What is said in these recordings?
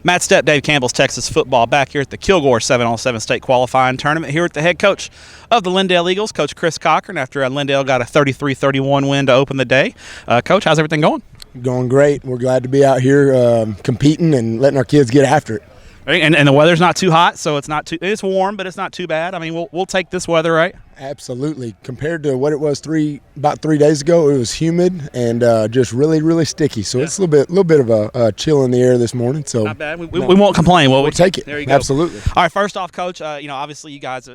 Matt Stepp, Dave Campbell's Texas football, back here at the Kilgore 7-on-7 state qualifying tournament here with the head coach of the Lindale Eagles, Coach Chris Cochran, after Lindale got a 33-31 win to open the day. Coach, how's everything going? Going great. We're glad to be out here competing and letting our kids get after it. And the weather's not too hot, so it's warm, but it's not too bad. I mean, we'll take this weather, right? Absolutely. Compared to what it was about 3 days ago, it was humid and just really, really sticky. So it's a little bit of a chill in the air this morning. So not bad. We won't complain. We'll take it. There you go. Absolutely. All right. First off, Coach, obviously you guys,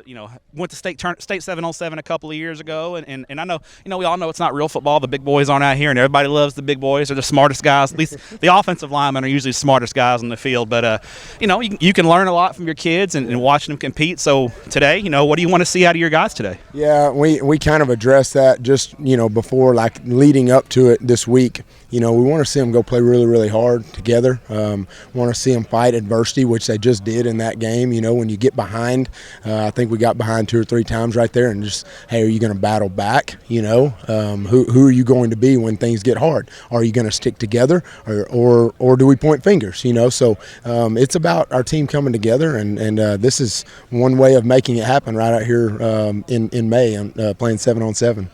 went to state 7-on-7 a couple of years ago, and I know, we all know it's not real football. The big boys aren't out here, and everybody loves the big boys. They're the smartest guys. At least the offensive linemen are usually the smartest guys on the field. But you can learn a lot from your kids and watching them compete. So today, what do you want to see out of your guys today? Yeah, we kind of addressed that just, before, like, leading up to it this week. We want to see them go play really, really hard together. Want to see them fight adversity, which they just did in that game. When you get behind, I think we got behind 2 or 3 times right there, and just, hey, are you going to battle back? Who are you going to be when things get hard? Are you going to stick together, or do we point fingers? So it's about our team coming together, and this is one way of making it happen right out here in May, playing 7-on-7.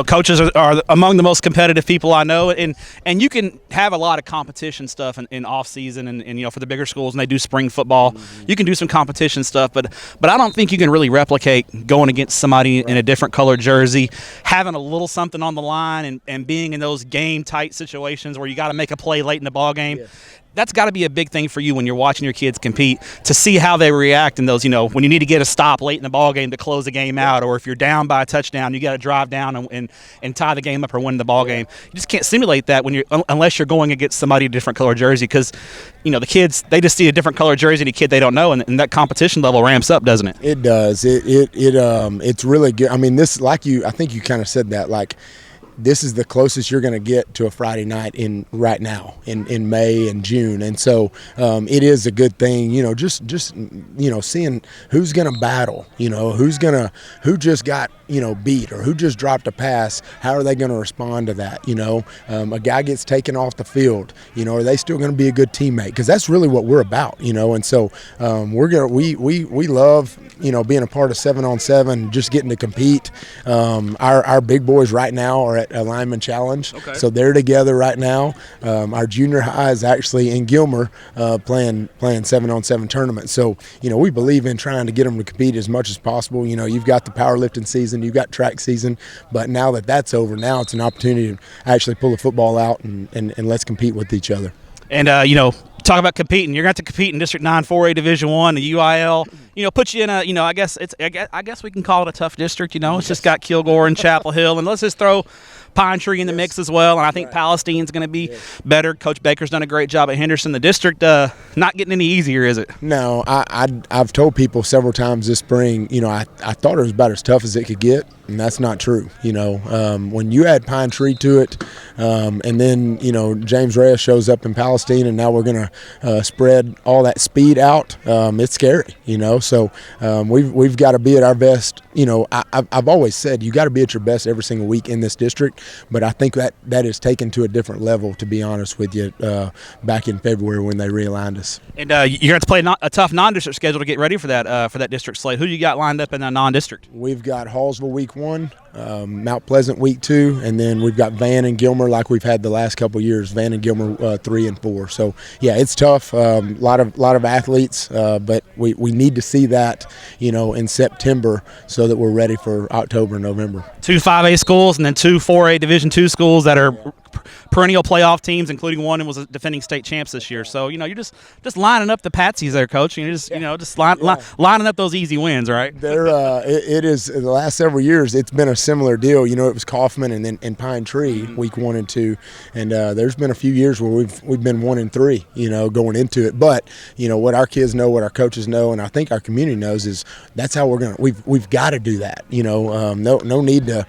Coaches are among the most competitive people I know, and you can have a lot of competition stuff in off season, and for the bigger schools, and they do spring football, you can do some competition stuff, but I don't think you can really replicate going against somebody in a different colored jersey, having a little something on the line, and being in those game tight situations where you got to make a play late in the ball game. Yeah. That's got to be a big thing for you when you're watching your kids compete, to see how they react in those, when you need to get a stop late in the ball game to close the game out, or if you're down by a touchdown, you got to drive down and tie the game up or win the ball game. You just can't simulate that unless you're going against somebody in a different color jersey, because the kids, they just see a different color jersey than a kid they don't know, and that competition level ramps up, doesn't it? It does. It's really good. I mean, I think you kind of said that, like, this is the closest you're going to get to a Friday night right now in May and June, and so it is a good thing. Just seeing who's going to battle. Who just got beat, or who just dropped a pass. How are they going to respond to that? A guy gets taken off the field. Are they still going to be a good teammate? Because that's really what we're about. And so we love being a part of 7-on-7, just getting to compete. Our big boys right now are at a lineman challenge, okay. So they're together right now. Our junior high is actually in Kilgore playing 7-on-7 tournament. So we believe in trying to get them to compete as much as possible. You've got the powerlifting season, you've got track season, but now that that's over, now it's an opportunity to actually pull the football out and let's compete with each other. And talk about competing. You're going to have to compete in District 9 4A Division 1, the UIL. Put you in a, I guess we can call it a tough district. It's just got Kilgore and Chapel Hill, and let's just throw Pine Tree in the mix as well. And I think Palestine's going to be better. Coach Baker's done a great job at Henderson. The district not getting any easier, is it? No, I've told people several times this spring. I thought it was about as tough as it could get, and that's not true. When you add Pine Tree to it, and then James Reyes shows up in Palestine, and now we're going to spread all that speed out. It's scary. So we've got to be at our best. I've always said you got to be at your best every single week in this district, but I think that is taken to a different level, to be honest with you, back in February when they realigned us. And you're going to have to play a tough non-district schedule to get ready for that district slate. Who do you got lined up in that non-district? We've got Hallsville week 1, Mount Pleasant week 2, and then we've got Van and Gilmer like we've had the last couple of years. Van and Gilmer 3 and 4. So yeah, it's tough. A lot of athletes, but we need to see that in September so that we're ready for October and November. 2 5A schools and then 2 4A Division 2 schools that are perennial playoff teams, including one that was defending state champs this year. So you're just lining up the patsies there, Coach. Lining up those easy wins, right? It is the last several years. It's been a similar deal. It was Kaufman and Pine Tree week 1 and 2, and there's been a few years where we've been 1 and 3. Going into it. But what our kids know, what our coaches know, and I think our community knows is that's how we've got to do that. No need to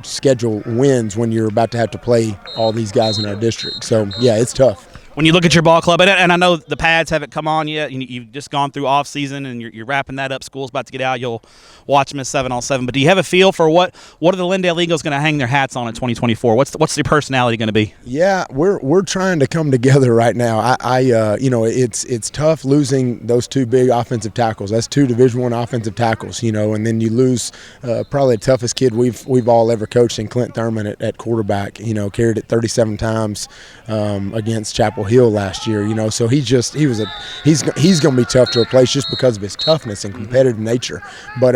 schedule wins when you're about to have to play all these guys in our district. So yeah, it's tough. When you look at your ball club, and I know the pads haven't come on yet, you've just gone through off season and you're wrapping that up. School's about to get out. You'll watch them as 7-on-7. But do you have a feel for what are the Lindale Eagles going to hang their hats on in 2024? What's their personality going to be? Yeah, we're trying to come together right now. It's tough losing those two big offensive tackles. That's two Division I offensive tackles, and then you lose probably the toughest kid we've all ever coached in Clint Thurman at quarterback. Carried it 37 times against Chapel Hill last year. So he's going to be tough to replace just because of his toughness and competitive nature. But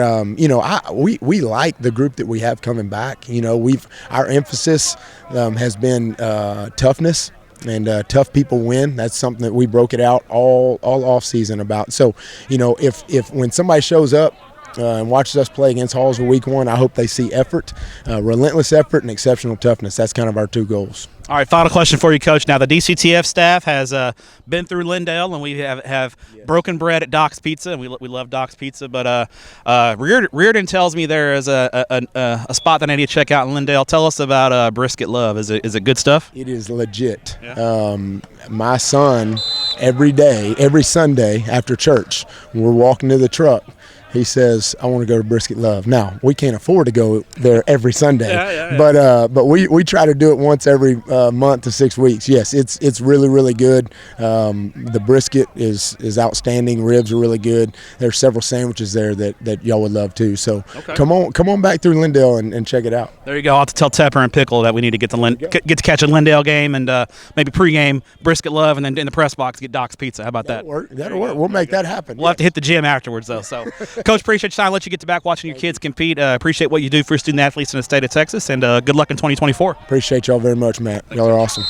we like the group that we have coming back. Our emphasis has been toughness. And tough people win. That's something that we broke it out all off season about. So, if when somebody shows up and watches us play against Hallsville week 1, I hope they see effort, relentless effort, and exceptional toughness. That's kind of our two goals. All right, final question for you, Coach. Now, the DCTF staff has been through Lindale, and we have broken bread at Doc's Pizza, and we love Doc's Pizza. But Reardon tells me there is a spot that I need to check out in Lindale. Tell us about Brisket Love. Is it good stuff? It is legit. Yeah. My son, every Sunday after church, when we're walking to the truck, he says, I want to go to Brisket Love. Now, we can't afford to go there every Sunday, but we try to do it once every month to 6 weeks. Yes, it's really, really good. The brisket is outstanding. Ribs are really good. There's several sandwiches there that y'all would love too. So come on back through Lindale and check it out. There you go. I'll have to tell Tepper and Pickle that we need to get to catch a Lindale game and maybe pregame Brisket Love, and then in the press box get Doc's Pizza. How about that? That'll work. We'll make that happen. We'll have to hit the gym afterwards though. So. Coach, appreciate your time. Let you get to back watching your kids compete. Appreciate what you do for student athletes in the state of Texas, and good luck in 2024. Appreciate y'all very much, Matt. Y'all are awesome.